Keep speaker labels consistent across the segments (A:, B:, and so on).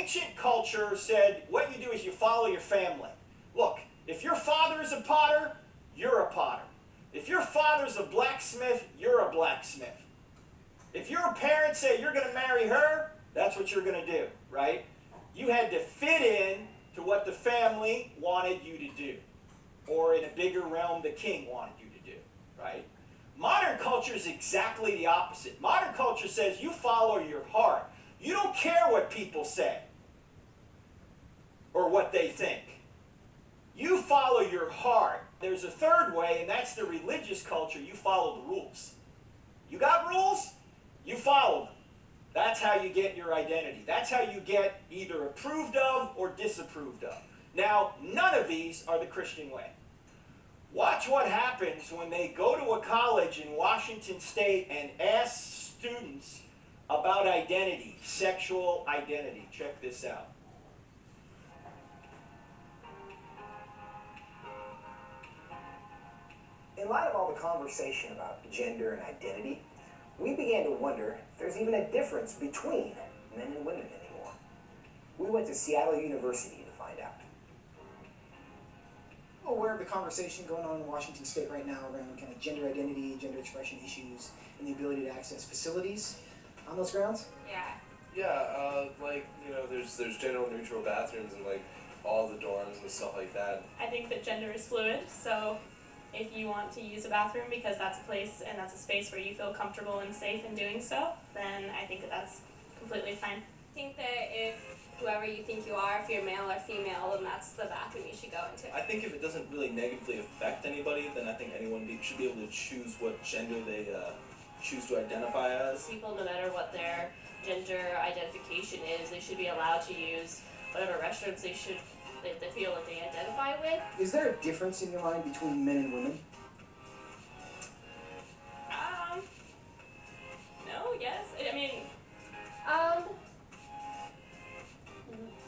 A: ancient culture said what you do is you follow your family. Look, if your father is a potter, you're a potter. If your father's a blacksmith, you're a blacksmith. If your parents say you're going to marry her, that's what you're going to do, right? You had to fit in to what the family wanted you to do, or in a bigger realm, the king wanted you to do, right? Modern culture is exactly the opposite. Modern culture says you follow your heart. You don't care what people say or what they think. You follow your heart. There's a third way, and that's the religious culture. You follow the rules. You got rules? You follow them. That's how you get your identity. That's how you get either approved of or disapproved of. Now, none of these are the Christian way. Watch what happens when they go to a college in Washington State and ask students about identity, sexual identity. Check this out.
B: In light of all the conversation about gender and identity, we began to wonder if there's even a difference between men and women anymore. We went to Seattle University to find out.
C: Well, aware of the conversation going on in Washington State right now around kind of gender identity, gender expression issues, and the ability to access facilities on those grounds?
D: Yeah.
E: Yeah, like, you know, there's gender neutral bathrooms in like all the dorms and stuff like that.
D: I think that gender is fluid, so if you want to use a bathroom because that's a place and that's a space where you feel comfortable and safe in doing so, then I think that that's completely fine.
F: I think that if whoever you think you are, if you're male or female, then that's the bathroom you should go into.
G: I think if it doesn't really negatively affect anybody, then I think anyone should be able to choose what gender they choose to identify as.
D: People, no matter what their gender identification is, they should be allowed to use whatever restrooms they feel that they identify with.
C: Is there a difference in your mind between men and women?
D: No, yes. I mean,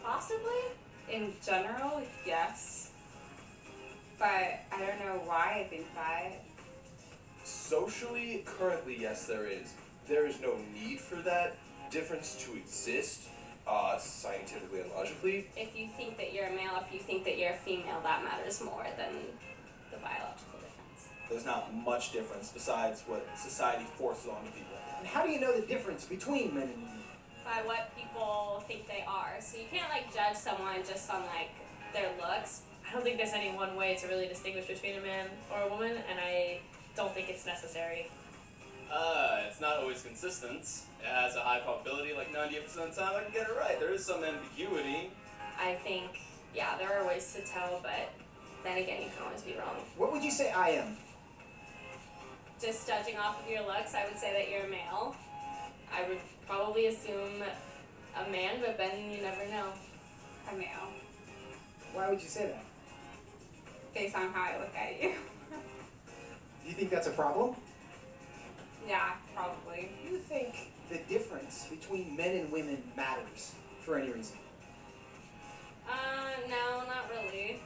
F: Possibly.
H: In general, yes. But I don't know why I think that.
E: Socially, currently, yes, there is. There is no need for that difference to exist, scientifically and logically.
F: If you think that you're a male, if you think that you're a female, that matters more than the biological difference.
G: There's not much difference besides what society forces onto people.
C: And how do you know the difference between men and women?
F: By what people think they are. So you can't like judge someone just on like their looks.
D: I don't think there's any one way to really distinguish between a man or a woman, and I don't think it's necessary.
I: It's not always consistent. It has a high probability, like 98% of the time I can get it right. There is some ambiguity.
F: I think, yeah, there are ways to tell, but then again, you can always be wrong.
C: What would you say I am?
F: Just judging off of your looks, I would say that you're a male.
D: I would probably assume a man, but then you never know.
H: A male.
C: Why would you say that?
H: Based on how I look at you.
C: Do you think that's a problem?
H: Yeah, probably.
C: Do you think the difference between men and women matters for any reason?
F: No, not really.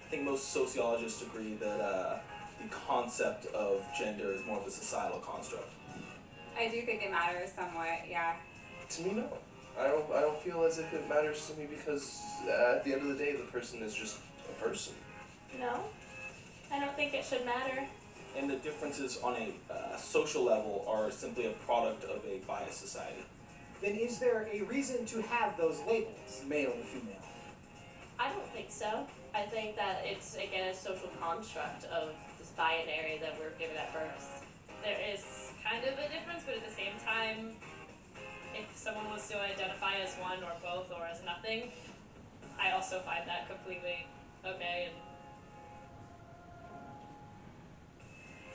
G: I think most sociologists agree that the concept of gender is more of a societal construct.
H: I do think it matters somewhat, yeah.
E: To me, no. I don't feel as if it matters to me because at the end of the day, the person is just a person.
D: No, I don't think it should matter.
G: And the differences on a social level are simply a product of a biased society.
C: Then is there a reason to have those labels, male and female?
D: I don't think so. I think that it's, again, a social construct of this binary that we're given at birth. There is kind of a difference, but at the same time, if someone was to identify as one or both or as nothing, I also find that completely okay.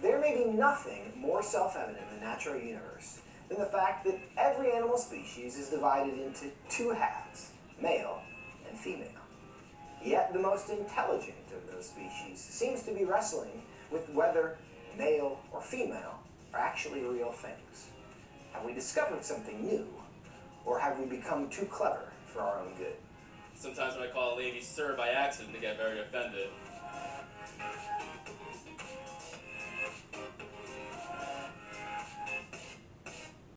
B: There may be nothing more self-evident in the natural universe than the fact that every animal species is divided into two halves, male and female. Yet the most intelligent of those species seems to be wrestling with whether male or female are actually real things. Have we discovered something new, or have we become too clever for our own good?
I: Sometimes when I call a lady sir by accident, they get very offended.